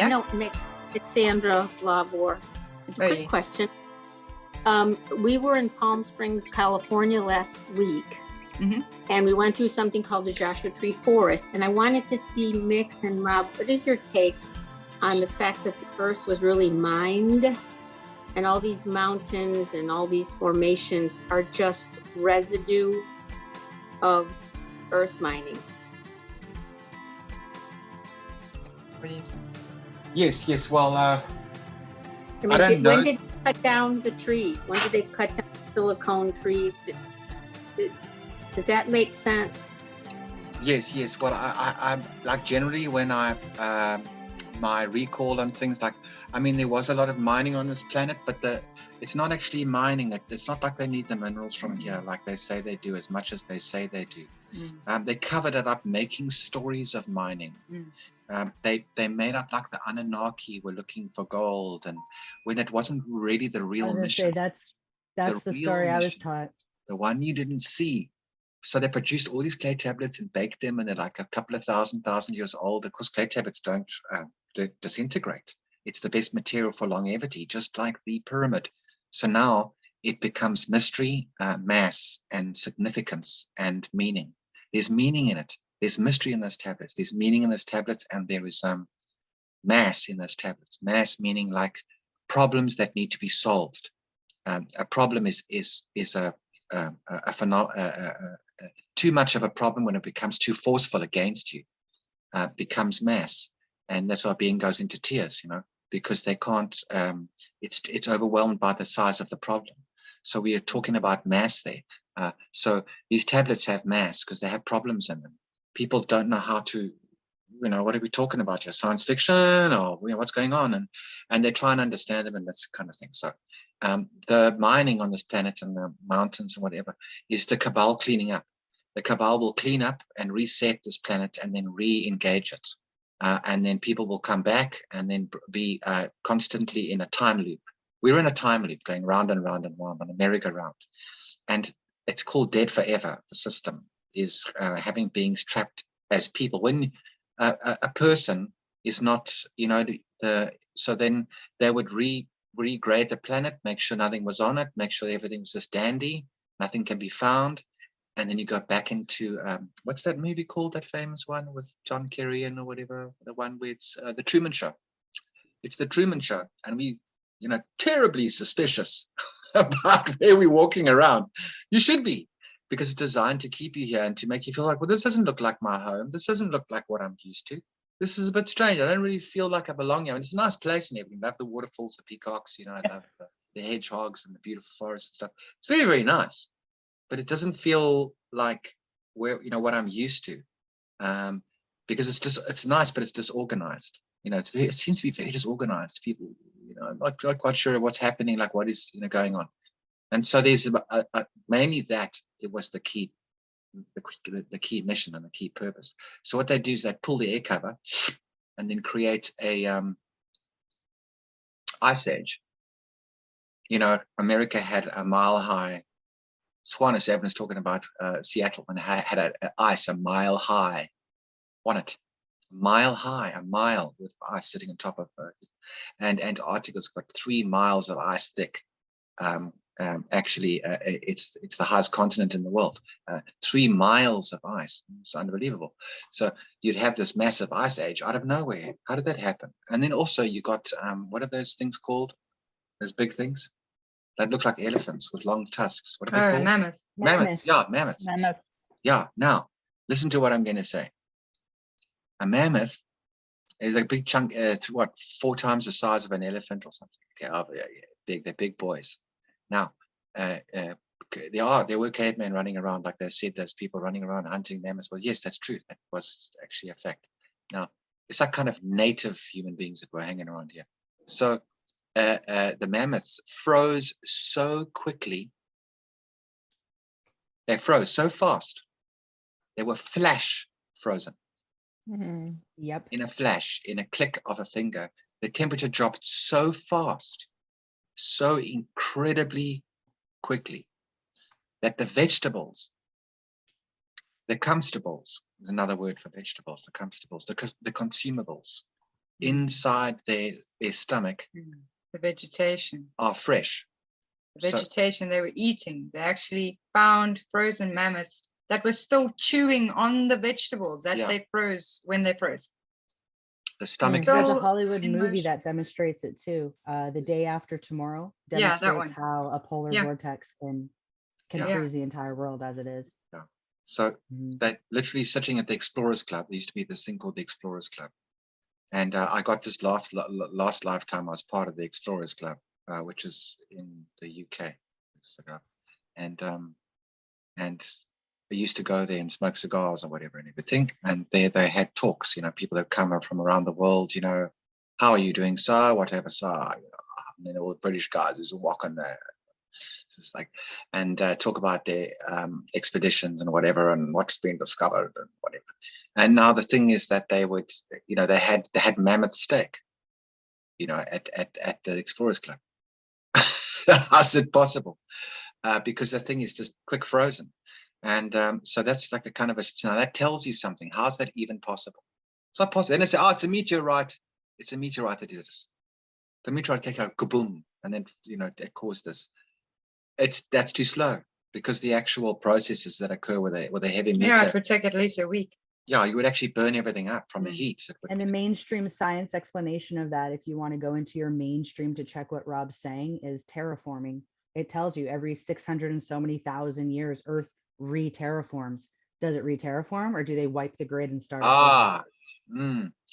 Yeah. No, Nick, it's Sandra Labor. It's a quick question. We were in Palm Springs, California last week, and we went through something called the Joshua Tree Forest. And I wanted to see Mix and Rob, what is your take on the fact that the earth was really mined, and all these mountains and all these formations are just residue of earth mining? What do you say? Yes. Well, I mean, don't know. When did they cut down the trees? When did they cut down silicone trees? Does that make sense? Yes. Well, I like generally when my recall on things like, I mean, there was a lot of mining on this planet, but it's not actually mining. It's not like they need the minerals from here, like they say they do, as much as they say they do. They covered it up, making stories of mining. They made up like the Anunnaki were looking for gold, and when it wasn't really the real mission. That's the story I was taught. The one you didn't see. So they produced all these clay tablets and baked them, and they're like a couple of thousand years old. Of course, clay tablets don't disintegrate. It's the best material for longevity, just like the pyramid. So now it becomes mystery, mass, and significance, and meaning. There's meaning in it. There's mystery in those tablets. There's meaning in those tablets, and there is mass in those tablets. Mass meaning like problems that need to be solved. A problem is too much of a problem when it becomes too forceful against you, becomes mass, and that's why being goes into tears, because they can't. It's overwhelmed by the size of the problem. So we are talking about mass there. So these tablets have mass because they have problems in them. People don't know how to, what are we talking about here? Science fiction, or what's going on? And they try and understand them and that kind of thing. So the mining on this planet and the mountains and whatever is the cabal cleaning up. The cabal will clean up and reset this planet and then re-engage it. And then people will come back and then be constantly in a time loop. We're in a time loop going round and round and round on a merry-go-round. And it's called dead forever. The system is having beings trapped as people. When a person is not, so then they would regrade the planet, make sure nothing was on it, make sure everything was just dandy, nothing can be found. And then you go back into, what's that movie called, that famous one with John Kerry or whatever, the one where it's The Truman Show. It's The Truman Show. And we, terribly suspicious about where we're walking around. You should be, because it's designed to keep you here and to make you feel like, well, this doesn't look like my home. This doesn't look like what I'm used to. This is a bit strange. I don't really feel like I belong here. And it's a nice place and everything. I love the waterfalls, the peacocks, I love the hedgehogs and the beautiful forests and stuff. It's very, very nice. But it doesn't feel like what I'm used to, because it's nice, but it's disorganized. It seems to be very disorganized. People, I'm not quite sure what's happening, like what is going on. And so there's mainly that it was the key mission and the key purpose. So what they do is they pull the air cover and then create a ice age. America had a mile high. Swan Seven is talking about Seattle and had an ice a mile high on it. A mile with ice sitting on top of it. And Antarctica's got 3 miles of ice thick. Actually, it's the highest continent in the world. 3 miles of ice. It's unbelievable. So you'd have this massive ice age out of nowhere. How did that happen? And then also you got, what are those things called? Those big things? That look like elephants with long tusks. What are they called? Mammoth. Mammoths. Yeah, mammoths. Mammoth. Yeah. Now, listen to what I'm going to say. A mammoth is a big chunk. 4 times the size of an elephant or something. Okay, big. They're big boys. Now, there were cavemen running around, like they said. There's people running around hunting mammoths. Well, yes, that's true. That was actually a fact. Now, it's like kind of native human beings that were hanging around here. So. The mammoths froze so quickly. They froze so fast. They were flash frozen. Yep. In a flash, in a click of a finger, the temperature dropped so fast, so incredibly quickly, that the vegetables, the comestibles is another word for vegetables, the comestibles, the consumables, inside their stomach The vegetation. are fresh. The vegetation they were eating. They actually found frozen mammoths that were still chewing on the vegetables that they froze when they froze. The stomach. There's a Hollywood movie that demonstrates it too. The Day After Tomorrow demonstrates how a polar vortex can freeze the entire world as it is. Yeah. So they're literally sitting at the Explorers Club. There used to be this thing called the Explorers Club. And I got this last lifetime I was part of the Explorers Club, which is in the UK. And I used to go there and smoke cigars or whatever and everything. And there they had talks, people that come up from around the world, how are you doing, sir? Whatever, sir. And then all the British guys who's walking there. It's like, and talk about their expeditions and whatever and what's been discovered and whatever. And now the thing is that they would, they had mammoth steak, at the Explorers Club. How's it possible? Because the thing is just quick frozen. And so that's like a kind of now that tells you something. How's that even possible? It's not possible. Then they say, oh, it's a meteorite. It's a meteorite that did it. The meteorite came out, kaboom, and then it caused this. That's too slow because the actual processes that occur with a heavy meteor. Yeah, it would take at least a week. Yeah, you would actually burn everything up from the heat. And the mainstream science explanation of that, if you want to go into your mainstream to check what Rob's saying, is terraforming. It tells you every 600 and so many thousand years, Earth re-terraforms. Does it re-terraform or do they wipe the grid and start?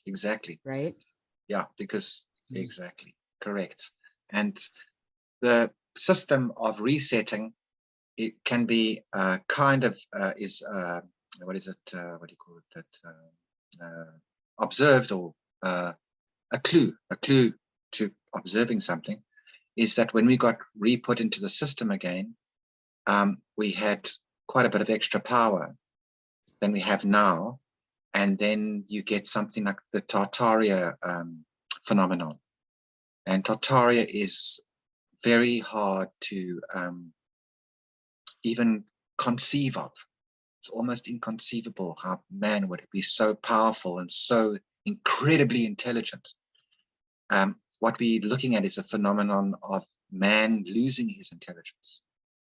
Exactly. Right? Yeah, because exactly correct. And the system of resetting, it can be kind of what is it? What do you call it? That observed or a clue to observing something is that when we got re-put into the system again, we had quite a bit of extra power than we have now, and then you get something like the Tartaria phenomenon, and Tartaria is very hard to even conceive of. It's almost inconceivable how man would be so powerful and so incredibly intelligent. What we're looking at is a phenomenon of man losing his intelligence.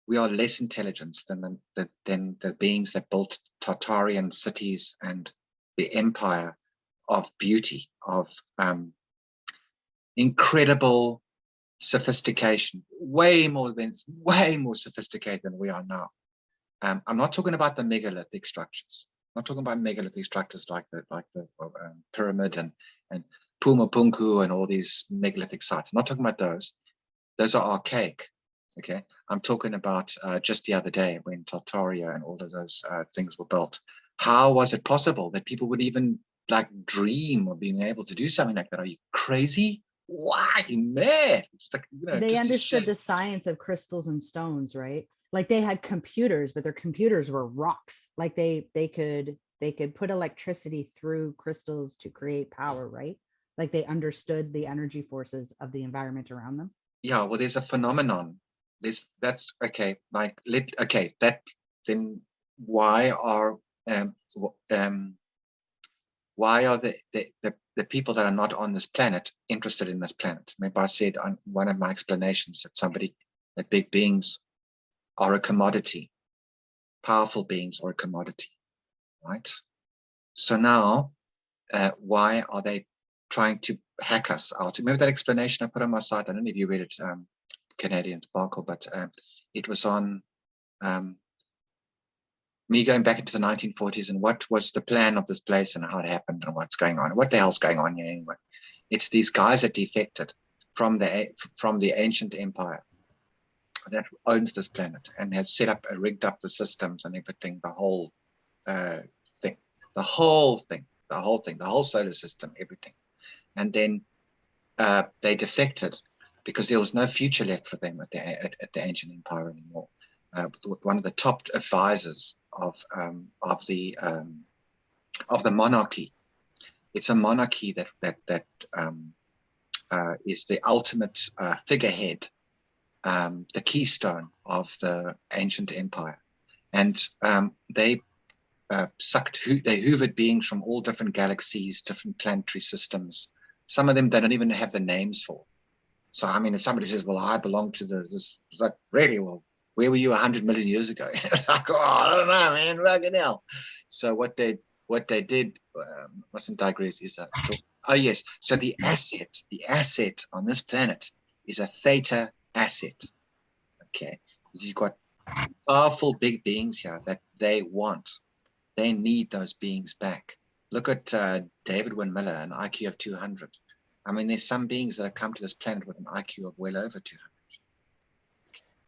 We are less intelligent than the beings that built Tartarian cities and the empire of beauty, of incredible sophistication, way more sophisticated than we are now. I'm not talking about the megalithic structures. I'm not talking about megalithic structures like the pyramid and Pumapunku and all these megalithic sites. I'm not talking about those. Those are archaic. Okay, I'm talking about just the other day when Tartaria and all of those things were built. How was it possible that people would even like dream of being able to do something like that? Are you crazy? Why, mad? Like, they understood the science of crystals and stones, right? Like they had computers, but their computers were rocks. Like they could put electricity through crystals to create power, right? Like they understood the energy forces of the environment around them. Yeah, well, there's a phenomenon. That's okay. Like that. Then why are the people that are not on this planet interested in this planet? Maybe I said on one of my explanations that big beings are a commodity, powerful beings are a commodity, right? So now, why are they trying to hack us out? Remember that explanation I put on my site? I don't know if you read it, Canadian Sparkle, but it was on me going back into the 1940s and what was the plan of this place and how it happened and what's going on. What the hell's going on here anyway? It's these guys that defected from the ancient empire that owns this planet and has set up, rigged up the systems and everything, the whole thing, the whole solar system, everything. And then they defected because there was no future left for them at the ancient empire anymore. One of the top advisors of the monarchy. It's a monarchy that is the ultimate figurehead, the keystone of the ancient empire, and they hoovered beings from all different galaxies, different planetary systems, Some of them they don't even have the names for. So I mean, if somebody says, "Well, I belong to this," it's like, really? Well, where were you 100 million years ago? It's like, oh, I don't know, man. Fucking hell. So what they did, mustn't digress, is oh yes. So the asset on this planet is a theta asset. Okay, you've got powerful big beings here that they need those beings back. Look at David Wynn-Miller, an IQ of 200. I mean, there's some beings that have come to this planet with an IQ of well over 200.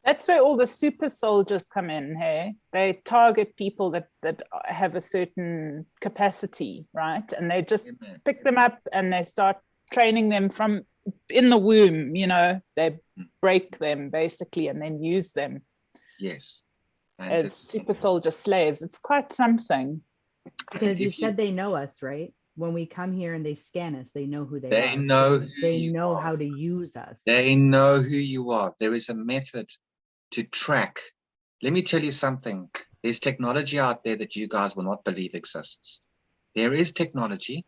That's where all the super soldiers come in, hey? They target people that have a certain capacity, right? And they just pick them up and they start training them from in the womb, you know, they break them basically and then use them. Yes. And as super soldier slaves. It's quite something. Because you said they know us, right? When we come here and they scan us, they know who they are. They know who they you know are. how to use us. They know who you are. There is a method to track. Let me tell you something. There's technology out there that you guys will not believe exists. There is technology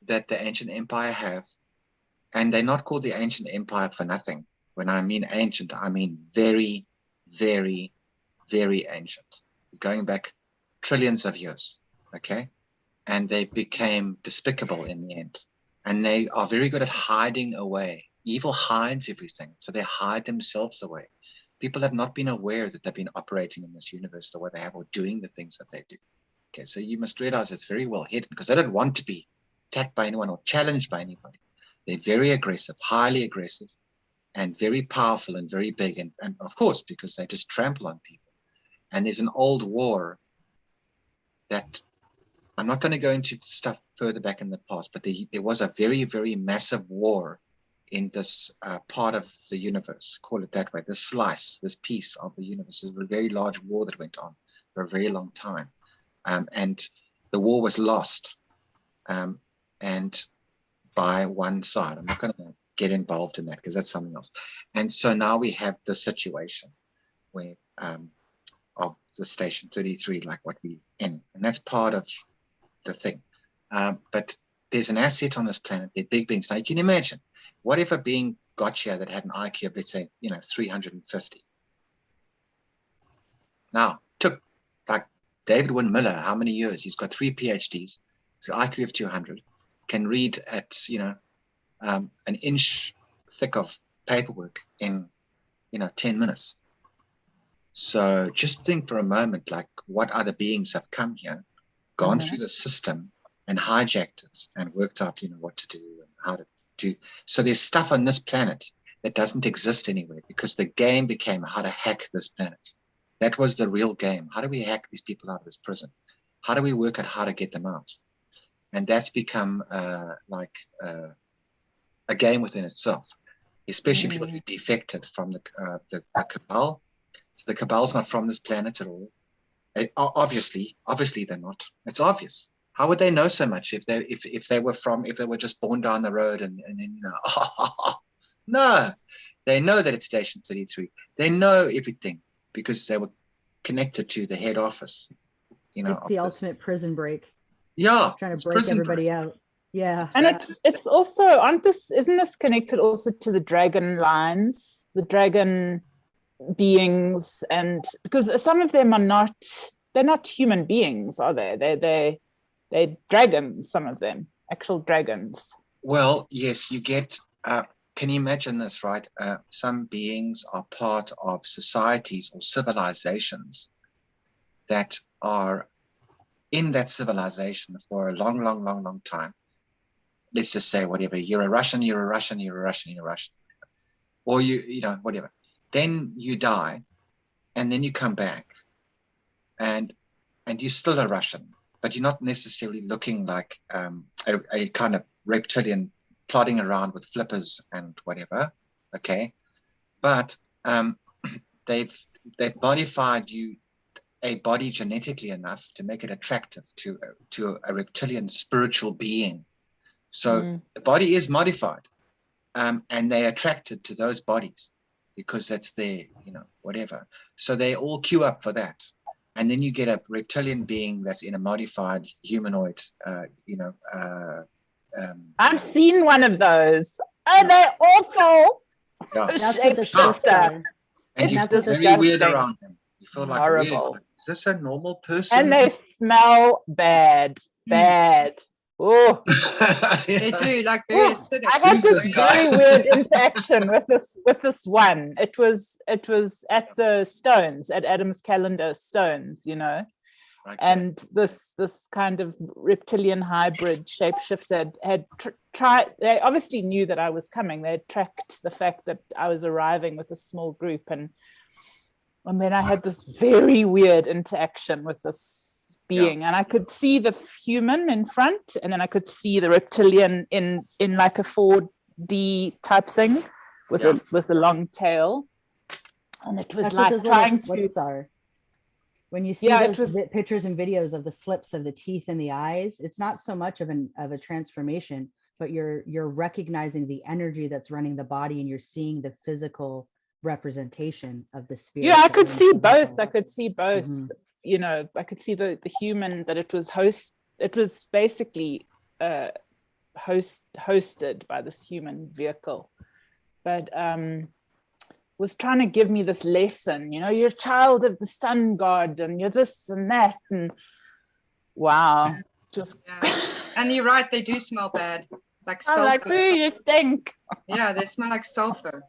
that the ancient empire have, and they're not called the ancient empire for nothing. When I mean ancient, I mean very, very, very ancient, going back trillions of years, okay? And they became despicable in the end. And they are very good at hiding away. Evil hides everything, so they hide themselves away. People have not been aware that they've been operating in this universe the way they have, or doing the things that they do. Okay, so you must realize it's very well hidden, because they don't want to be attacked by anyone or challenged by anybody. They're very aggressive, highly aggressive, and very powerful and very big. And of course, because they just trample on people. And there's an old war that, I'm not going to go into stuff further back in the past, but there was a very, very massive war in this part of the universe, call it that way, this slice, this piece of the universe. It was a very large war that went on for a very long time. And the war was lost, and by one side. I'm not going to get involved in that because that's something else. And so now we have the situation where of the Station 33, like what we in, and that's part of the thing. But there's an asset on this planet. They're big beings. Now you can imagine, what if a being got here that had an IQ of, let's say, 350? Now, took like David Wynn-Miller, how many years? He's got 3 PhDs. So IQ of 200, can read at an inch thick of paperwork in 10 minutes. So just think for a moment, like what other beings have come here, gone through the system and hijacked it and worked out, what to do and how to do. So there's stuff on this planet that doesn't exist anywhere, because the game became how to hack this planet. That was the real game. How do we hack these people out of this prison? How do we work out how to get them out? And that's become like a game within itself, especially people who defected from the cabal. So the cabal's not from this planet at all. Obviously they're not. It's obvious. How would they know so much if they were just born down the road and then no, they know that it's Station 33. They know everything because they were connected to the head office. It's the ultimate prison break. Yeah, trying to break everybody out. Yeah, and it's also isn't this connected also to the dragon lines, the dragon beings? And because some of them they're not human beings, are they? They're dragons, some of them, actual dragons. Well, yes, you get, can you imagine this, right? Some beings are part of societies or civilizations that are in that civilization for a long, long, long, long time. Let's just say whatever, you're a Russian, or whatever. Then you die, and then you come back, and you're still a Russian, but you're not necessarily looking like a kind of reptilian plodding around with flippers and whatever, okay? But they've modified you a body genetically enough to make it attractive to a reptilian spiritual being. So the body is modified, and they're attracted to those bodies because that's their, whatever. So they all queue up for that. And then you get a reptilian being that's in a modified humanoid, I've seen one of those. Oh, they're awful. Yeah. That's what the Shapeshifter. slips are. And you That's feel what the very weird disgusting. around them. You feel like Horrible. weird. Is this a normal person? And they smell bad. Bad. Oh, They do, like very acidic. I had Who's this this guy? very weird interaction with this one. It was at the Stones, at Adam's Calendar Stones, you know. Okay. And this kind of reptilian hybrid shapeshifter had tried. They obviously knew that I was coming. They had tracked the fact that I was arriving with a small group, and then I had this very weird interaction with this being, and I could see the human in front, and then I could see the reptilian in like a 4D type thing with a long tail, and it was That's like what those trying little to. slips are. When you see those pictures and videos of the slips of the teeth and the eyes, it's not so much of a transformation, but you're recognizing the energy that's running the body, and you're seeing the physical representation of the spirit. Yeah, I could see both. I could see both. Mm-hmm. You know, I could see the human that it was basically hosted by this human vehicle, but was trying to give me this lesson, you know, you're a child of the sun god and you're this and that, and wow, just and you're right, they do smell bad, like sulfur. Like, ooh, you stink. Yeah, they smell like sulfur.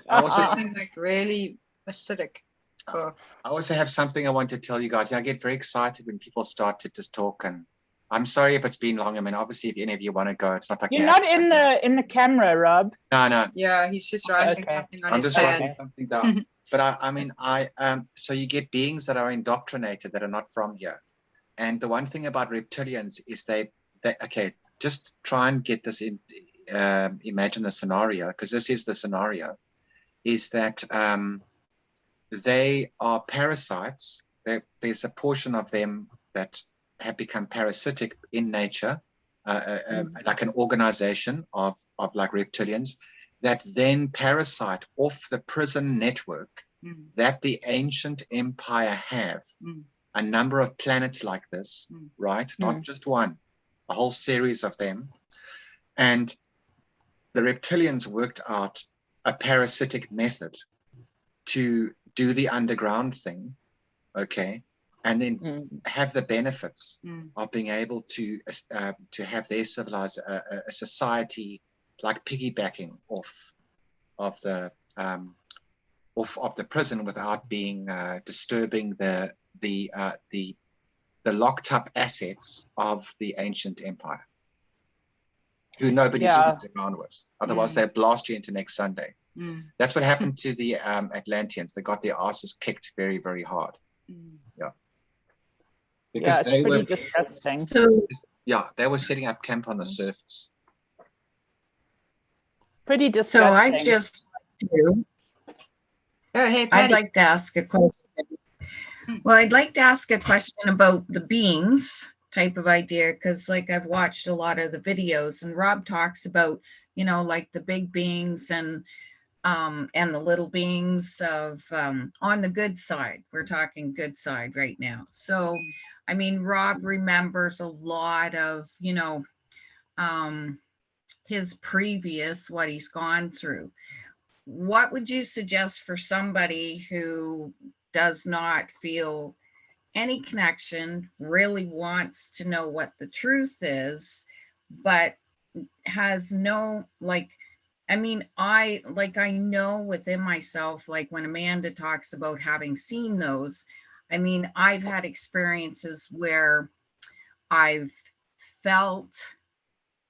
Something like really acidic. I also have something I want to tell you guys. I get very excited when people start to just talk, and I'm sorry if it's been long. I mean, obviously, if any of you want to go, it's not like you're not in the camera, Rob. No. Yeah, he's just writing something on his just pad. writing something down. But I mean, so you get beings that are indoctrinated that are not from here. And the one thing about reptilians is they okay, just try and get this in. Imagine the scenario, because this is the scenario. Is that they are parasites. There's a portion of them that have become parasitic in nature, like an organization of like reptilians that then parasite off the prison network that the ancient empire have. A number of planets like this, right? Not just one, a whole series of them. And the reptilians worked out a parasitic method to do the underground thing, okay, and then have the benefits of being able to have their civilized a society like piggybacking off of the prison without being disturbing the locked up assets of the ancient empire, who nobody sits around with. Otherwise, they blast you into next Sunday. That's what happened to the Atlanteans. They got their asses kicked very, very hard. Yeah. Because it's pretty disgusting. They were setting up camp on the surface. Pretty disgusting. So I just I'd like to ask a question. Well, I'd like to ask a question about the beings type of idea, because like I've watched a lot of the videos, and Rob talks about, you know, like the big beings and the little beings of on the good side. We're talking good side right now. So I mean, Rob remembers a lot of, you know, his previous, what he's gone through. What would you suggest for somebody who does not feel any connection, really wants to know what the truth is, but has no, like, I mean, I know within myself, like when Amanda talks about having seen those, I mean, I've had experiences where I've felt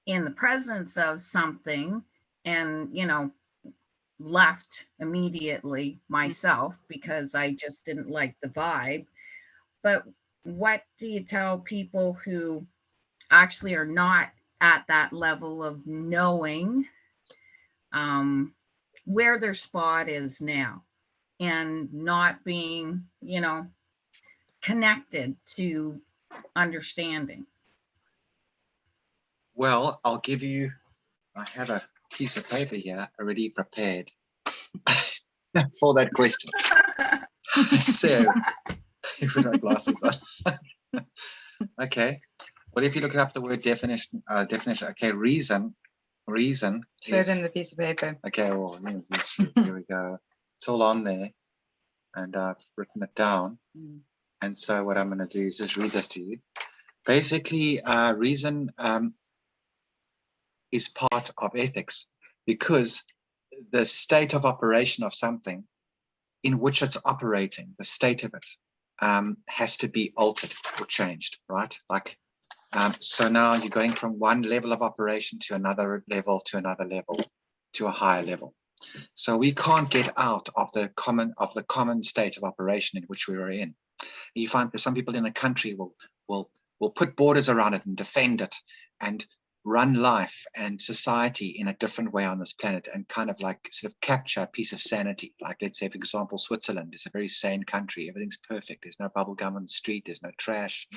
in the presence of something and, you know, left immediately myself because I just didn't like the vibe. But what do you tell people who actually are not at that level of knowing where their spot is now and not being, you know, connected to understanding? Well, I'll give you, I have a piece of paper here already prepared for that question. So, with my glasses on. Okay. Well, if you look up the word definition, okay, reason Show is, them the piece of paper. okay, well, here we go. It's all on there, and I've written it down. And so what I'm going to do is just read this to you. Basically, reason is part of ethics, because the state of operation of something in which it's operating, the state of it, has to be altered or changed, right? Like, so now you're going from one level of operation to another level, to a higher level. So we can't get out of the common state of operation in which we were in. You find that some people in a country will put borders around it and defend it and run life and society in a different way on this planet, and kind of like sort of capture a piece of sanity. Like, let's say, for example, Switzerland is a very sane country. Everything's perfect. There's no bubble gum on the street. There's no trash.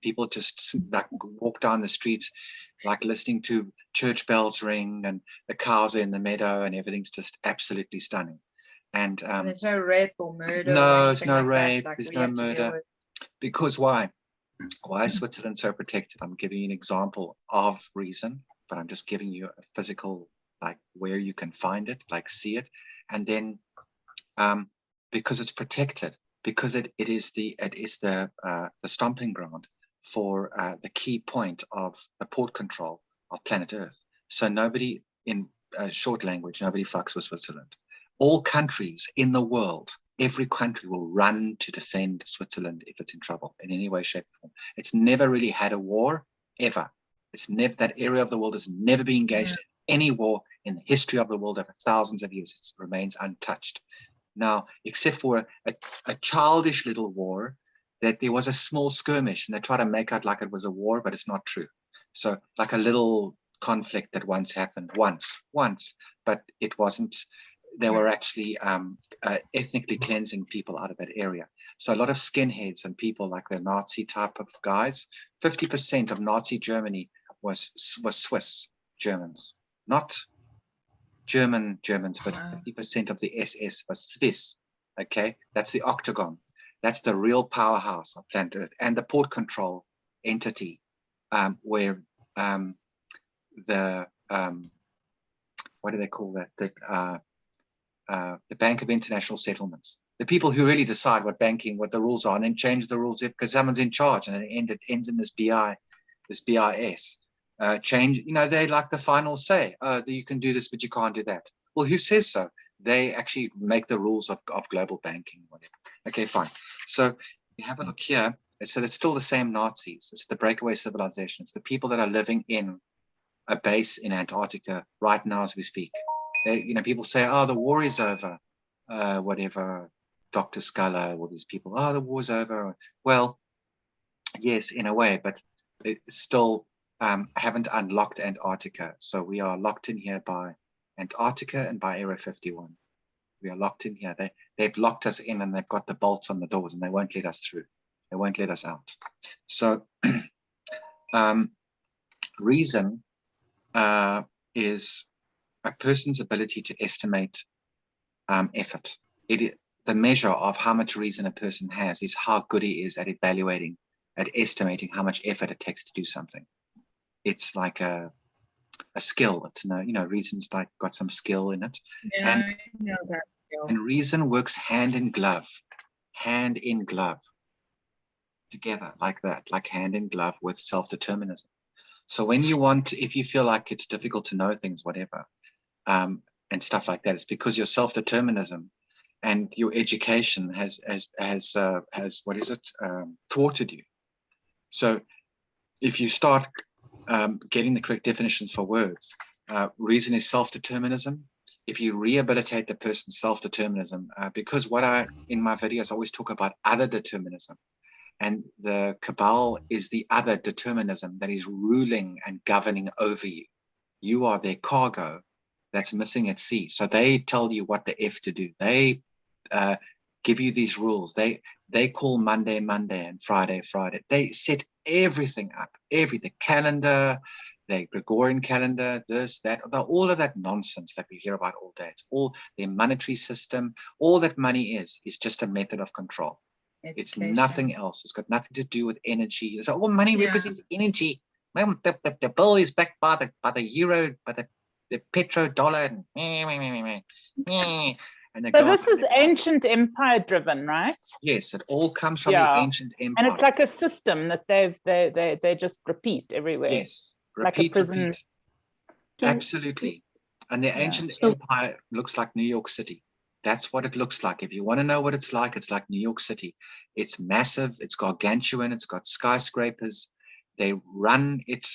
People just like walk down the street, like listening to church bells ring, and the cows are in the meadow, and everything's just absolutely stunning. And there's no rape or murder. No, or there's no like rape. Like there's no murder. Because why? Why is Switzerland so protected? I'm giving you an example of reason, but I'm just giving you a physical, like where you can find it, like see it. And then because it's protected, because it is the stomping ground for the key point of the port control of planet Earth. So nobody, in short language, nobody fucks with Switzerland. All countries in the world, every country will run to defend Switzerland if it's in trouble in any way, shape, or form. It's never really had a war, ever. It's never, that area of the world has never been engaged in any war in the history of the world over thousands of years. It remains untouched. Now, except for a childish little war, that there was a small skirmish, and they try to make out like it was a war, but it's not true. So like a little conflict that once happened, once, but it wasn't. They were actually ethnically cleansing people out of that area. So a lot of skinheads and people like the Nazi type of guys, 50% of Nazi Germany was Swiss Germans, not Germans, but 50% of the SS was Swiss. Okay, that's the octagon. That's the real powerhouse of planet Earth, and the port control entity, where the what do they call that? The Bank of International Settlements, the people who really decide what the rules are, and then change the rules because someone's in charge, and it ends in this BIS. Change, they like the final say. You can do this, but you can't do that. Well, who says so? They actually make the rules of global banking, whatever. Okay, fine. So you have a look here. So it's still the same Nazis. It's the breakaway civilization. It's the people that are living in a base in Antarctica right now as we speak. People say, oh, the war is over, whatever, Dr. Sculler, all these people, oh, the war's over. Well, yes, in a way, but it still haven't unlocked Antarctica. So we are locked in here by Antarctica and by Area 51. We are locked in here. They've locked us in, and they've got the bolts on the doors, and they won't let us through. They won't let us out. So reason is a person's ability to estimate effort. The measure of how much reason a person has is how good he is at evaluating, at estimating how much effort it takes to do something. It's like a skill. It's reason's like got some skill in it. Yeah, I know that skill. And reason works hand in glove together, like that, like hand in glove with self-determinism. So when if you feel like it's difficult to know things, whatever, and stuff like that, it's because your self-determinism and your education has thwarted you. So if you start getting the correct definitions for words, reason is self-determinism. If you rehabilitate the person's self-determinism, because in my videos I always talk about other determinism, and the cabal is the other determinism that is ruling and governing over you. You are their cargo that's missing at sea. So they tell you what the F to do. They give you these rules. They call Monday and Friday. They set everything up, the calendar, the Gregorian calendar, this, that, all of that nonsense that we hear about all day. It's all their monetary system. All that money is just a method of control. Education. It's nothing else. It's got nothing to do with energy. It's like, money represents energy. The bill is backed by the euro, by the petrodollar. And so this is ancient empire driven, right? Yes, it all comes from the ancient empire. And it's like a system that they just repeat everywhere. Yes, repeat. Absolutely. And the ancient empire looks like New York City. That's what it looks like. If you want to know what it's like New York City. It's massive, it's gargantuan, it's got skyscrapers. They run it.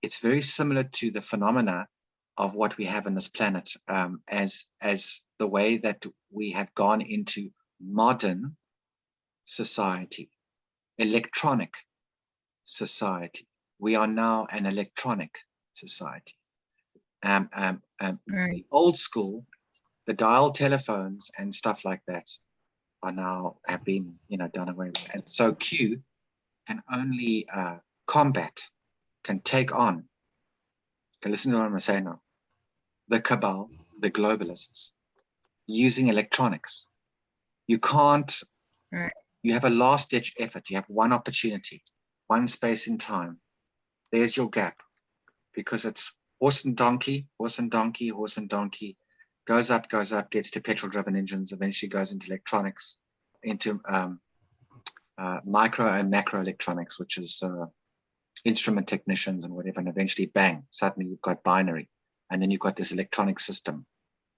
It's very similar to the phenomena of what we have in this planet, as the way that we have gone into modern society, electronic society. We are now an electronic society. The old school, the dial telephones and stuff like that have been done away with. And so Q can only combat, can take on, okay, listen to what I'm going to say now, the cabal, the globalists, using electronics. You can't, you have a last ditch effort. You have one opportunity, one space in time. There's your gap, because it's horse and donkey, horse and donkey, horse and donkey, goes up, gets to petrol-driven engines, eventually goes into electronics, into micro and macro electronics, which is instrument technicians and whatever, and eventually, bang, suddenly you've got binary, and then you've got this electronic system,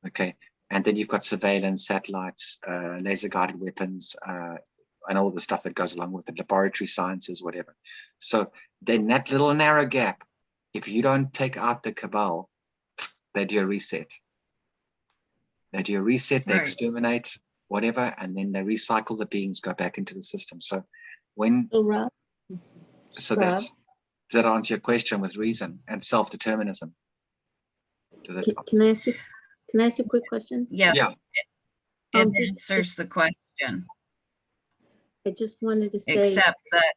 okay? And then you've got surveillance, satellites, laser-guided weapons, and all the stuff that goes along with it, laboratory sciences, whatever. So then that little narrow gap, if you don't take out the cabal, they do a reset. They do a reset, they exterminate, whatever, and then they recycle the beings, go back into the system. So when, does that answer your question with reason and self-determinism? Can I ask you a quick question? Yeah. It answers the question. I just wanted to say, except that.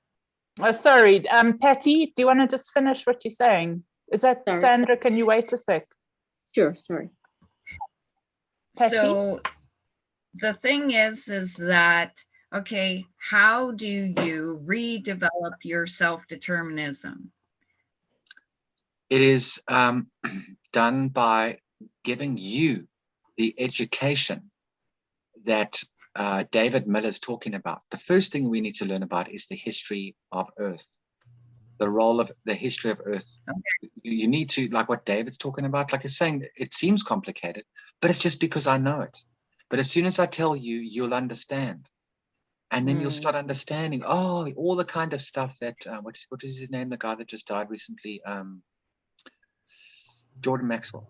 Oh, sorry, Patty, do you want to just finish what you're saying? Is that Sandra? Can you wait a sec? Sure, sorry. Patty? So the thing is that, okay, how do you redevelop your self-determinism? It is done by giving you the education that David Miller's talking about. The first thing we need to learn about is the history of Earth, the role of the history of Earth. Okay. You need to, like what David's talking about, like he's saying, it seems complicated, but it's just because I know it. But as soon as I tell you, you'll understand. And then you'll start understanding, oh, all the kind of stuff that, what is his name, the guy that just died recently, Jordan Maxwell.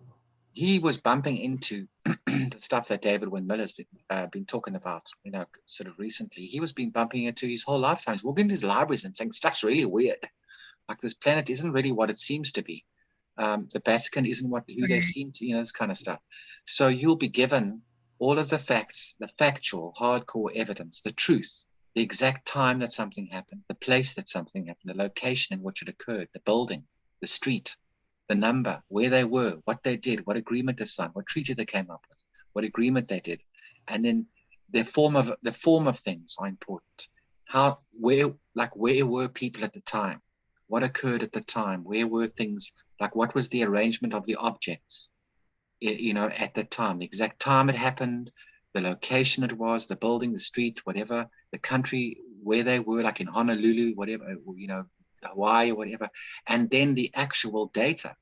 He was bumping into the stuff that David Wynn Miller's been talking about, sort of recently. He was been bumping into his whole lifetime. He's walking into his libraries and saying, stuff's really weird. Like this planet isn't really what it seems to be. The Vatican isn't who they seem to, this kind of stuff. So you'll be given all of the facts, the factual, hardcore evidence, the truth, the exact time that something happened, the place that something happened, the location in which it occurred, the building, the street, the number, where they were, what they did, what agreement they signed, what treaty they came up with, what agreement they did. And then the form of things are important. Where were people at the time? What occurred at the time? Where were things, like what was the arrangement of the objects, at the time, the exact time it happened, the location it was, the building, the street, whatever, the country, where they were, like in Honolulu, whatever, Hawaii or whatever, and then the actual data,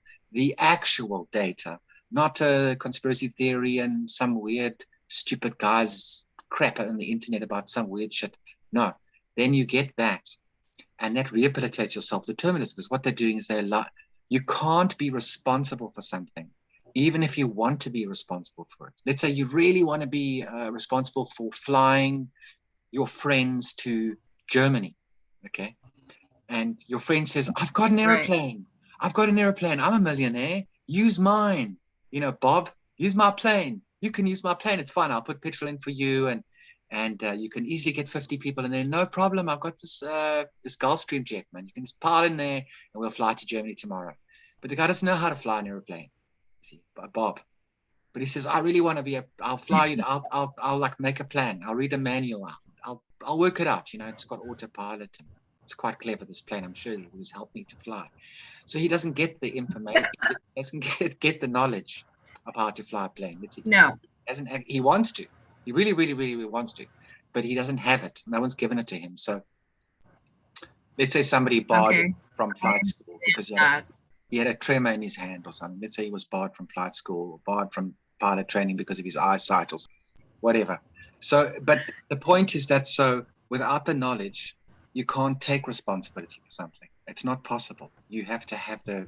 not a conspiracy theory and some weird, stupid guy's crap on the internet about some weird shit. No, then you get that, and that rehabilitates your self-determinism, because what they're doing is you can't be responsible for something, even if you want to be responsible for it. Let's say you really want to be responsible for flying your friends to Germany, okay? And your friend says, I've got an airplane. I've got an airplane. I'm a millionaire. Use mine. Bob, use my plane. You can use my plane. It's fine. I'll put petrol in for you. And you can easily get 50 people in there. No problem. I've got this Gulfstream jet, man. You can just pile in there and we'll fly to Germany tomorrow. But the guy doesn't know how to fly an airplane. See, Bob. But he says, I really want to I'll fly you. I'll like make a plan. I'll read a manual. I'll work it out. It's got autopilot. It's quite clever, this plane. I'm sure it has helped me to fly. So he doesn't get the information, he doesn't get the knowledge of how to fly a plane. He wants to. He really, really, really, really wants to, but he doesn't have it. No one's given it to him. So let's say somebody barred from flight school because he had a tremor in his hand or something. Let's say he was barred from flight school or barred from pilot training because of his eyesight or whatever. So, but the point is that without the knowledge, you can't take responsibility for something. It's not possible. You have to have the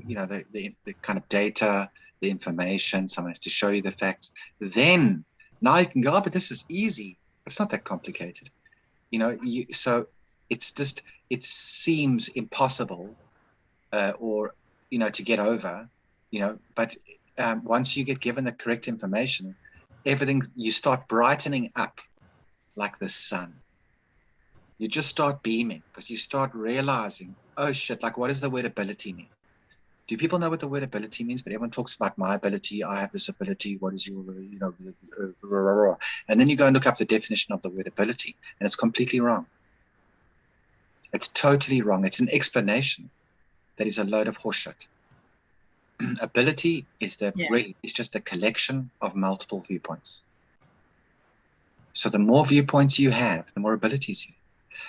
kind of data, the information, someone has to show you the facts. Then now you can go, but this is easy. It's not that complicated. So it's just, it seems impossible to get over, but once you get given the correct information, everything, you start brightening up like the sun. You just start beaming because you start realizing, oh shit, like what does the word ability mean? Do people know what the word ability means? But everyone talks about my ability, I have this ability, what is your, and then you go and look up the definition of the word ability, and it's completely wrong. It's totally wrong. It's an explanation that is a load of horseshit. Ability is is just a collection of multiple viewpoints. So the more viewpoints you have, the more abilities you have.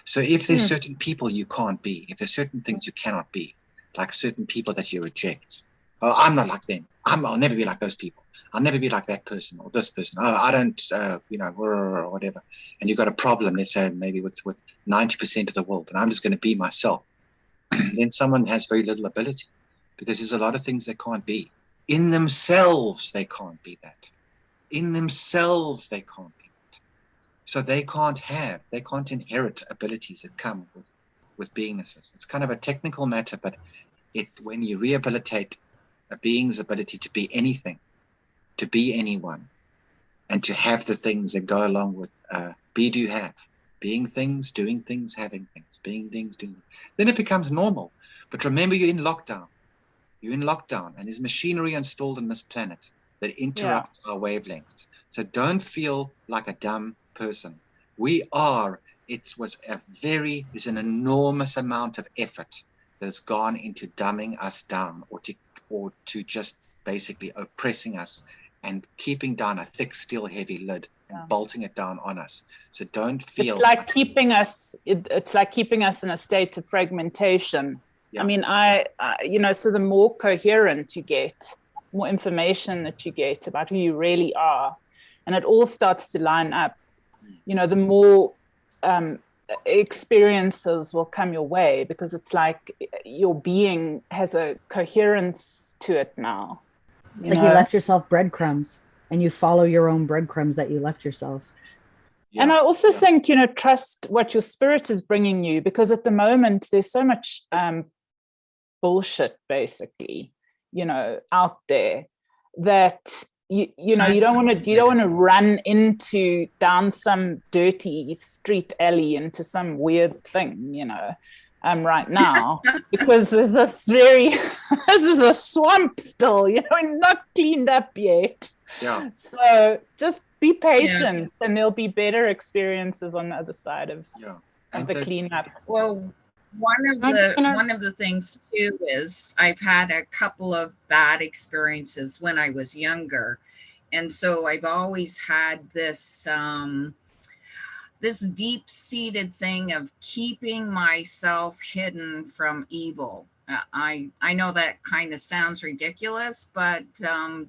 So if there's certain people you can't be, if there's certain things you cannot be, like certain people that you reject, oh, I'm not like them. I'll never be like those people. I'll never be like that person or this person. Oh, I don't, or whatever. And you've got a problem, let's say maybe with 90% of the world, and I'm just going to be myself. Then someone has very little ability because there's a lot of things they can't be. In themselves, they can't be that. In themselves, they can't be that. So they can't inherit abilities that come with beingness. It's kind of a technical matter, but when you rehabilitate a being's ability to be anything, to be anyone, and to have the things that go along with be, do, have, being things, doing things, having things, being things, doing things, then it becomes normal. But remember, you're in lockdown. You're in lockdown, and there's machinery installed on this planet that interrupt our wavelengths. So don't feel like a dumb person. There's an enormous amount of effort that's gone into dumbing us down or to just basically oppressing us and keeping down a thick, steel, heavy lid and bolting it down on us. So don't feel it's like keeping us in a state of fragmentation. Yeah. I mean, so the more coherent you get, more information that you get about who you really are, and it all starts to line up, the more experiences will come your way because it's like your being has a coherence to it now. You left yourself breadcrumbs and you follow your own breadcrumbs that you left yourself. Yeah. And I also think, trust what your spirit is bringing you, because at the moment there's so much bullshit basically, out there that you don't want to run down some dirty street alley into some weird thing, right now, because there's this is a swamp still, not cleaned up yet. Yeah. So just be patient and there'll be better experiences on the other side of the cleanup. Well, one of the things too is I've had a couple of bad experiences when I was younger, and so I've always had this this deep-seated thing of keeping myself hidden from evil. I know that kind of sounds ridiculous, but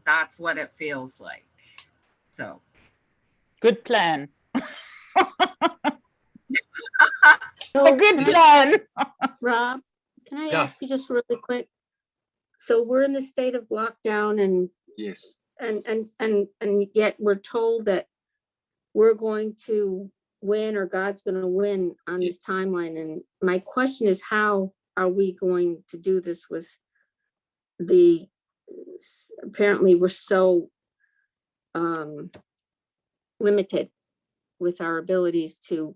that's what it feels like. So good plan. A good plan. Rob, can I ask you just really quick? So we're in the state of lockdown, and yes, and yet we're told that we're going to win, or God's going to win on this timeline. And my question is, how are we going to do this with apparently we're so limited with our abilities to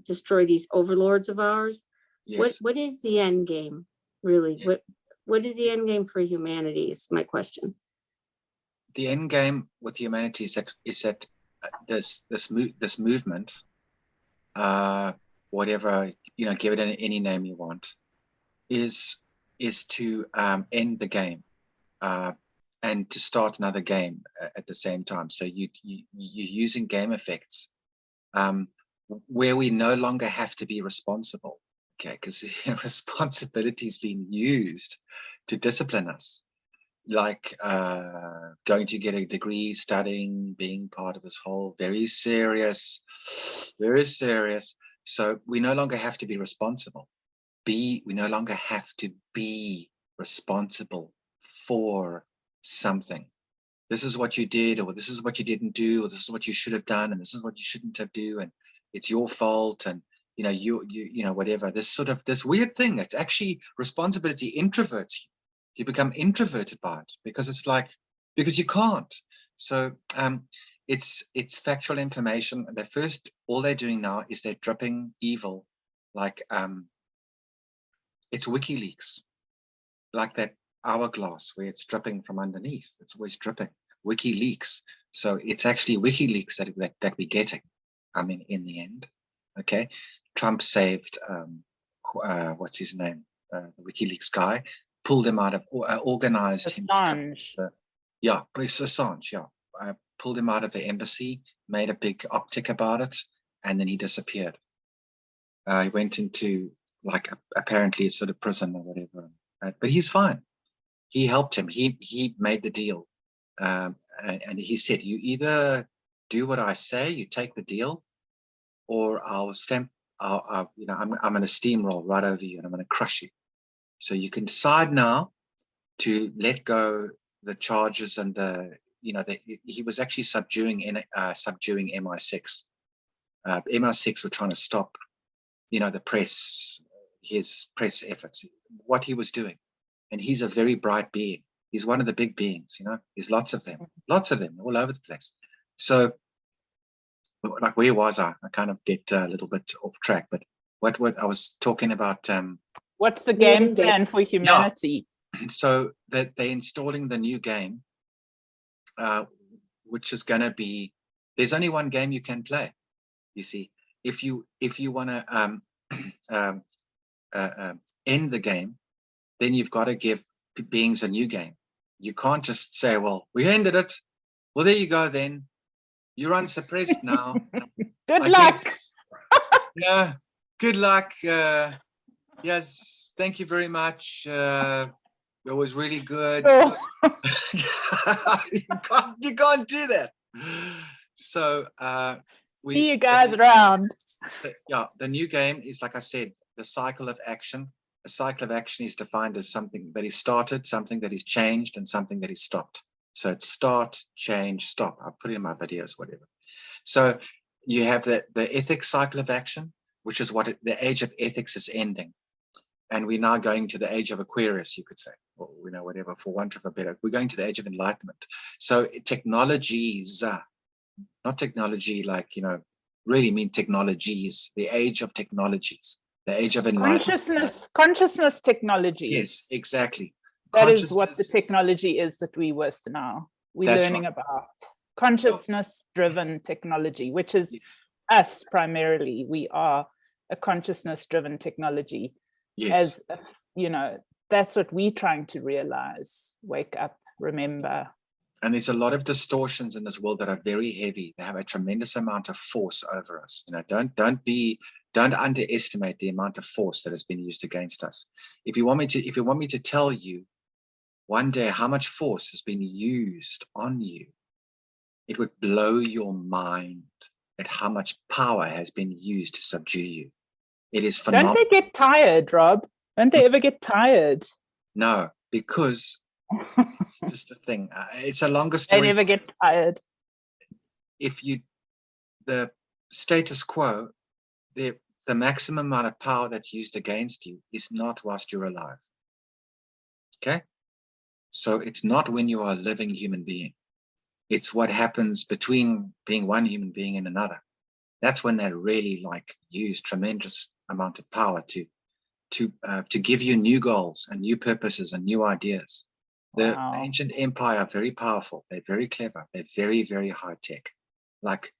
destroy these overlords of ours. Yes. What is the end game, really? Yeah. What is the end game for humanity is my question. The end game with humanity is that this movement whatever, you know, give it any name you want, is to end the game and to start another game at the same time. So you're using game effects where we no longer have to be responsible, okay? Because responsibility is being used to discipline us, like going to get a degree, studying, being part of this whole very serious. So we no longer have to be responsible. We no longer have to be responsible for something. This is what you did, or this is what you didn't do, or this is what you should have done, and this is what you shouldn't have do, and it's your fault, and you know whatever. This weird thing. It's actually responsibility introverts you. You become introverted by it because you can't. So it's factual information. All they're doing now is they're dripping evil, like it's WikiLeaks, like that hourglass where it's dripping from underneath. It's always dripping. WikiLeaks. So it's actually WikiLeaks that we're getting. I mean, in the end, okay. Trump saved what's his name, the WikiLeaks guy, pulled him out of, organized him. Assange. Yeah, it's Assange. Yeah, pulled him out of the embassy, made a big optic about it, and then he disappeared. He went into apparently sort of prison or whatever, but he's fine. He helped him. He made the deal, and he said, "You either do what I say, you take the deal, or I'm going to steamroll right over you and I'm going to crush you. So you can decide now to let go the charges and he was actually subduing MI6. MI6 were trying to stop, the press, his press efforts, what he was doing. And he's a very bright being. He's one of the big beings, there's lots of them all over the place. So where was I? I kind of get a little bit off track, but what I was talking about. What's the game plan for humanity? Yeah. So that they're installing the new game, which is going to be, there's only one game you can play. You see, if you want to end the game, then you've got to give beings a new game. You can't just say, well, we ended it. Well, there you go then. You're unsuppressed now. Good luck. Yeah, good luck. Yes, thank you very much. It was really good. Oh. You can't do that. So see you guys around. Yeah, the new game is, like I said, the cycle of action. A cycle of action is defined as something that is started, something that is changed, and something that is stopped. So it's start, change, stop. I'll put it in my videos, whatever. So you have the ethics cycle of action, which is what the age of ethics is ending. And we're now going to the age of Aquarius, you could say, or whatever, for want of a better. We're going to the age of enlightenment. So technologies, not technology like, really mean technologies, the age of technologies, the age of enlightenment. Consciousness technology. Yes, exactly. That is what the technology is that we with now. We're learning about consciousness-driven technology, which is us primarily. We are a consciousness-driven technology. Yes. That's what we're trying to realize. Wake up, remember. And there's a lot of distortions in this world that are very heavy. They have a tremendous amount of force over us. Don't underestimate the amount of force that has been used against us. If you want me to tell you one day how much force has been used on you, it would blow your mind at how much power has been used to subdue you. It is phenomenal. Don't they get tired, Rob? Don't they ever get tired? No, because it's just the thing. It's a longer story. They never get tired. The status quo, the maximum amount of power that's used against you is not whilst you're alive. Okay? So it's not when you are a living human being. It's what happens between being one human being and another. That's when they really use tremendous amount of power to give you new goals and new purposes and new ideas. The ancient empire are very powerful. They're very clever. They're very, very high tech. Like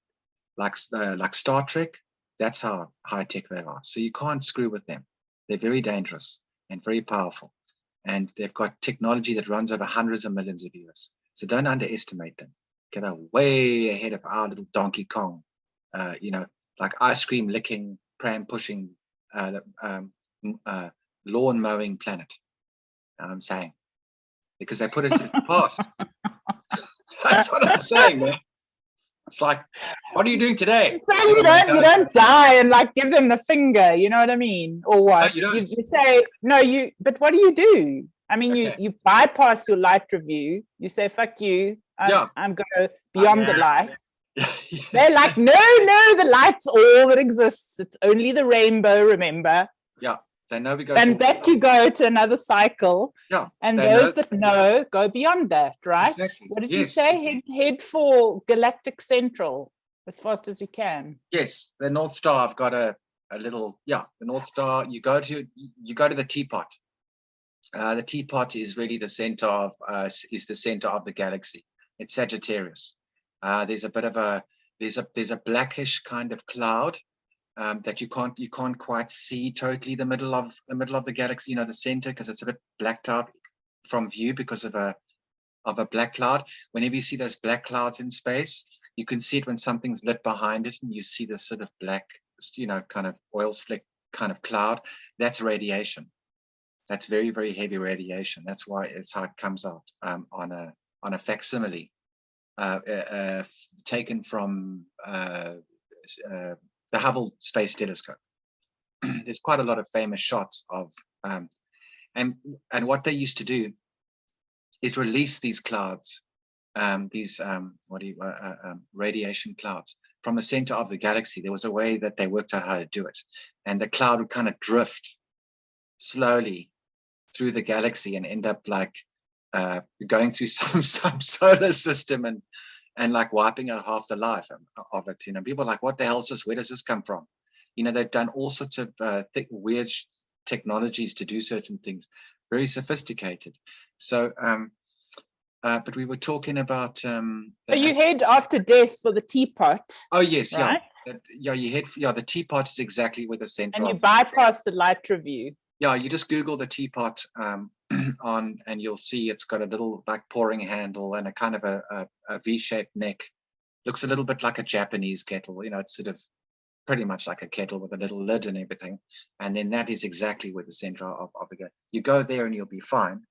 Star Trek, That's how high tech they are. So you can't screw with them. They're very dangerous and very powerful. And they've got technology that runs over hundreds of millions of years. So don't underestimate them. They're way ahead of our little Donkey Kong, you know, like ice cream licking, pram pushing, lawn mowing planet. You know what I'm saying? Because they put us in the past. That's what I'm saying, man. It's like, what are you doing today? So you don't die and like give them the finger, you know what I mean? Or what? No, you say, no, but what do? I mean, okay. you bypass your light review. You say, fuck you. I'm going beyond the light. Yes. They're like, no, the light's all that exists. It's only the rainbow, remember? Yeah. They know we go. And back you go to another cycle. Yeah. And those that know go beyond that, right? Exactly. What did you say? Head for Galactic Central as fast as you can. Yes. The North Star, I've got a little, the North Star, you go to the teapot. The teapot is really the center of the galaxy. It's Sagittarius. There's a bit of there's a blackish kind of cloud that you can't quite see totally the middle of the galaxy, you know, the center, because it's a bit blacked out from view because of a black cloud. Whenever you see those black clouds in space, you can see it when something's lit behind it, and you see this sort of black, you know, kind of oil slick kind of cloud. That's radiation. That's very, very heavy radiation. That's why it's how it comes out on a facsimile taken from the Hubble Space Telescope. There's quite a lot of famous shots of and what they used to do is release these clouds, radiation clouds from the center of the galaxy. There was a way that they worked out how to do it, and the cloud would kind of drift slowly through the galaxy and end up like going through some solar system and like wiping out half the life of it. You know, people are like, what the hell is this? Where does this come from? You know, they've done all sorts of weird technologies to do certain things, very sophisticated. So, but we were talking about. So you head after death for the teapot. Oh yes, right? You head. The teapot is exactly where the center. And you bypass the light review. Yeah, you just Google the teapot on, and you'll see it's got a little like pouring handle and a kind of a V-shaped neck. Looks a little bit like a Japanese kettle. You know, it's sort of pretty much like a kettle with a little lid and everything. And then that is exactly where the center of the. You go there and you'll be fine,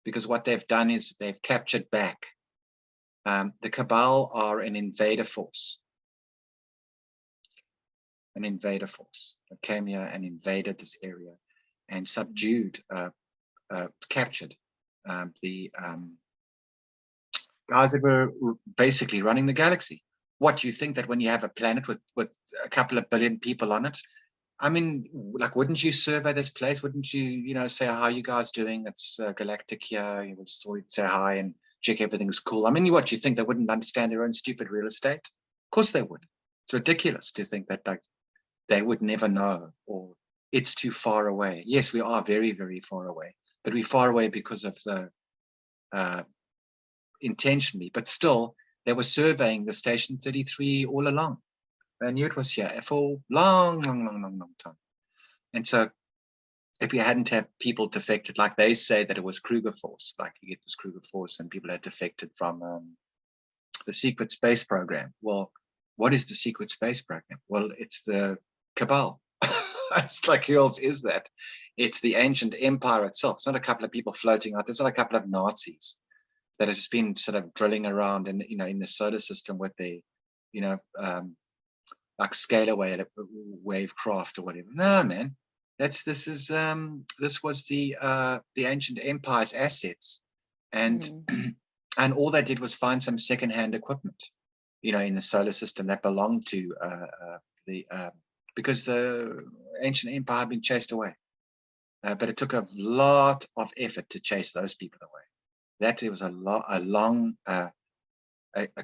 because what they've done is they've captured back. The Cabal are an invader force. An invader force that came here and invaded this area and subdued, captured the guys that were basically running the galaxy. What do you think that when you have a planet with a couple of billion people on it, I mean, like, wouldn't you survey this place? Wouldn't you, you know, say, how are you guys doing? It's galactic here. You would say hi and check everything's cool. I mean, what do you think? They wouldn't understand their own stupid real estate? Of course they would. It's ridiculous to think that like they would never know, or it's too far away. Yes, we are very, very far away, but we're far away because of the intentionally, but still they were surveying the station 33 all along. They knew it was here for long time. And so if you hadn't had people defected, like they say that it was Kruger force, like you get this Kruger force and people had defected from the secret space program. Well, what is the secret space program? Well, it's the Cabal. It's like, who else is that? It's the ancient empire itself. It's not a couple of people floating out. There's not a couple of Nazis that have just been sort of drilling around in, you know, in the solar system with the, you know, like scalar wave craft or whatever. No, man, this was the ancient empire's assets, and and all they did was find some secondhand equipment, you know, in the solar system that belonged to because the ancient empire had been chased away, but it took a lot of effort to chase those people away. That it was a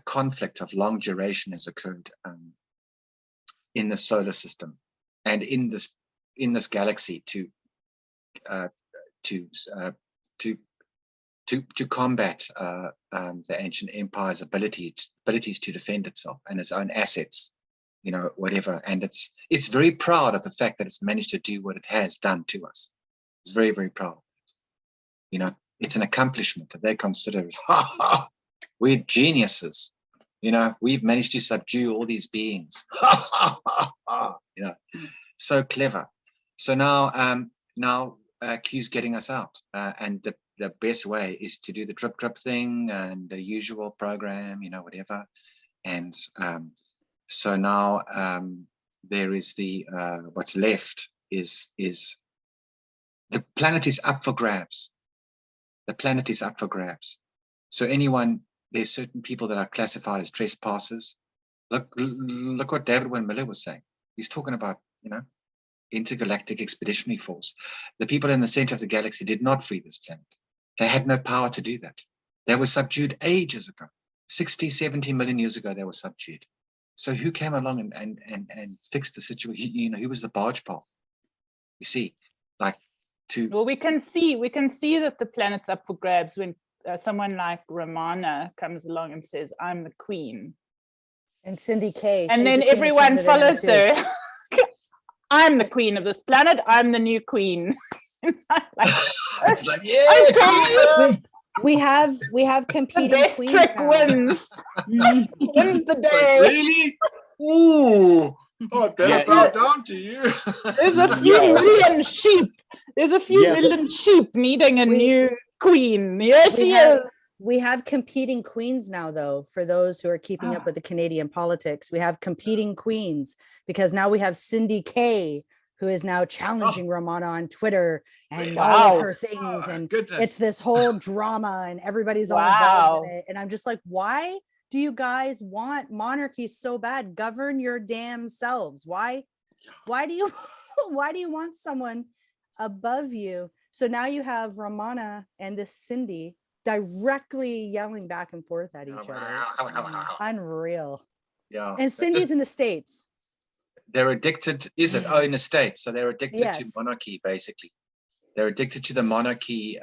conflict of long duration has occurred in the solar system and in this galaxy to combat the ancient empire's abilities to defend itself and its own assets. you know, whatever. And it's very proud of the fact that it's managed to do what it has done to us. It's very, very proud. You know, it's an accomplishment that they consider it. We're geniuses. You know, we've managed to subdue all these beings. You know, so clever. So now Q's getting us out, and the best way is to do the drip thing and the usual program, you know, whatever. And so now there is the what's left is the planet is up for grabs. The planet is up for grabs. So there's certain people that are classified as trespassers. Look what David Wynn Miller was saying. He's talking about, you know, intergalactic expeditionary force. The people in the center of the galaxy did not free this planet. They had no power to do that. They were subdued ages ago. 60, 70 million years ago, they were subdued. So who came along and fixed the situation? You know, who was the barge pole? You see, like well, we can see that the planet's up for grabs when someone like Romana comes along and says, "I'm the queen," and Cindy K, and then everyone follows her. I'm the queen of this planet. I'm the new queen. It's like, yeah. We have competing the best queens trick now. wins. Wins the day. Really? Ooh. Oh, I better bow down to you. There's a few million sheep. There's a few million sheep needing a new queen. Here she is. We have competing queens now, though, for those who are keeping up with the Canadian politics. We have competing queens because now we have Cindy K, who is now challenging Romana on Twitter and all of her things. And it's this whole drama and everybody's all involved in it. And I'm just like, why do you guys want monarchy so bad? Govern your damn selves. Why do you want someone above you? So now you have Romana and this Cindy directly yelling back and forth at each other. Unreal. Yeah. And Cindy's in the States. They're addicted, is it? Oh, in the States. So they're addicted to monarchy, basically. They're addicted to the monarchy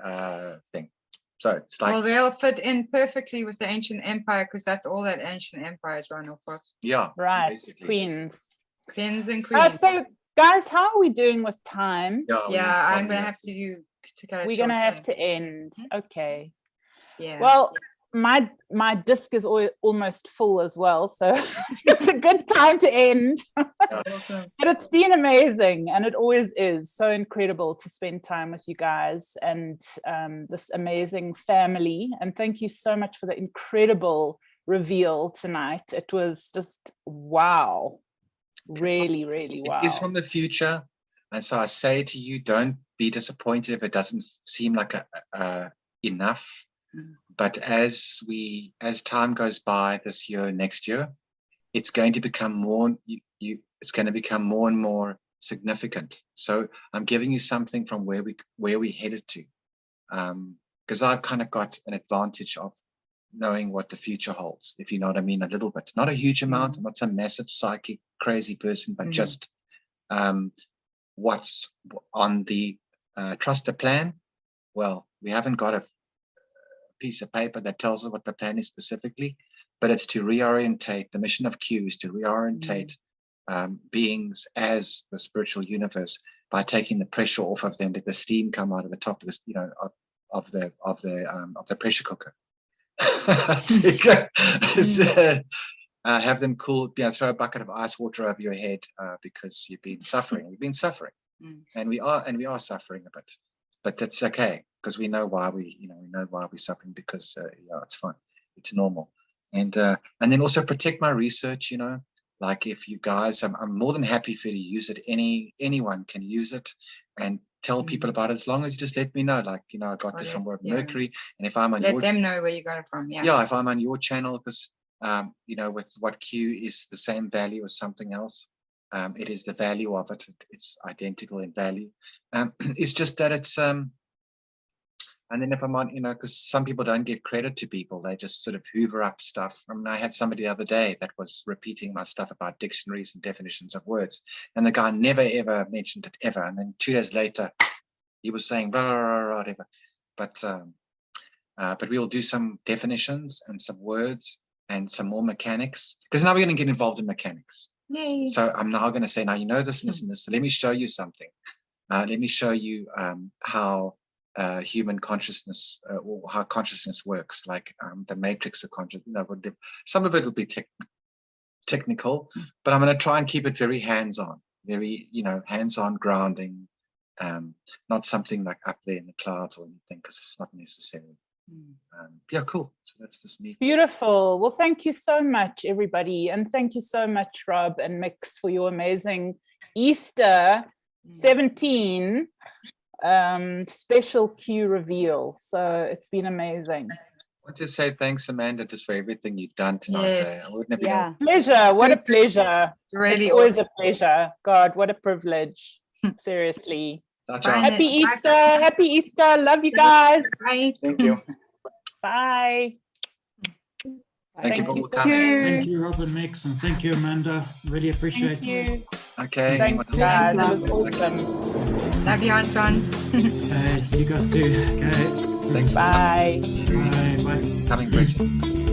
thing. So it's like, well, they'll fit in perfectly with the ancient empire because that's all that ancient empire is run off of. Yeah. Right. Basically. Queens And queens. So guys, how are we doing with time? Yeah, I'm gonna have to cut it. We're gonna have to end. Okay. Yeah. Well, my disc is almost full as well, so it's a good time to end. Awesome. But it's been amazing, and it always is so incredible to spend time with you guys and this amazing family. And thank you so much for the incredible reveal tonight. It was just wow, really, really wow. It is from the future, and so I say to you, don't be disappointed if it doesn't seem like enough. But as time goes by this year, next year, it's going to become more. It's going to become more and more significant. So I'm giving you something from where we headed to, because I've kind of got an advantage of knowing what the future holds, if you know what I mean, a little bit, not a huge amount. I'm not some massive psychic crazy person, but just what's on the trust the plan. Well, we haven't got a piece of paper that tells us what the plan is specifically, but it's to reorientate. The mission of Q is to reorientate beings as the spiritual universe by taking the pressure off of them, let the steam come out of the top of this, of the pressure cooker. Have them cool, throw a bucket of ice water over your head because you've been suffering. We've been suffering, and we are suffering a bit, but that's okay because we know why we know why we're suffering because it's fine, it's normal, and then also protect my research. Like if you guys, I'm more than happy for you to use it. Anyone can use it and tell people about it as long as you just let me know. Like I got this from Rob Mercury, and if I'm on let them know where you got it from. If I'm on your channel, because with what Q is the same value as something else. It is the value of it. It's identical in value. It's just that it's and then if I'm on, because some people don't give credit to people, they just sort of hoover up stuff. I mean, I had somebody the other day that was repeating my stuff about dictionaries and definitions of words, and the guy never ever mentioned it ever. And then 2 days later, he was saying blah, blah, blah, whatever. But we'll do some definitions and some words and some more mechanics, because now we're going to get involved in mechanics. Yay. So I'm now going to say, now you know this and this and this. So let me show you something. Let me show you how human consciousness or how consciousness works, like the matrix of consciousness. Some of it will be technical, but I'm going to try and keep it very hands-on, very, hands-on grounding, not something like up there in the clouds or anything, because it's not necessary. Yeah, cool. So that's just me. Beautiful. Well, thank you so much, everybody. And thank you so much, Rob and Mix, for your amazing Easter 17 special Q reveal. So it's been amazing. I want to say thanks, Amanda, just for everything you've done tonight. Yes. I wouldn't have been Pleasure. What a pleasure. Really it's always awesome. a pleasure. God, what a privilege. Seriously. Bye. Happy Easter. Happy Easter. Love you guys. Bye. Thank you. Bye. Thank you for so coming. Thank you, Rob and Mix, and thank you, Amanda. Really appreciate Thank you. Okay. Thanks, guys. That was awesome. Love you, Anton. you guys too. Okay. Thanks. Bye. Bye. Bye. Coming, Bridget.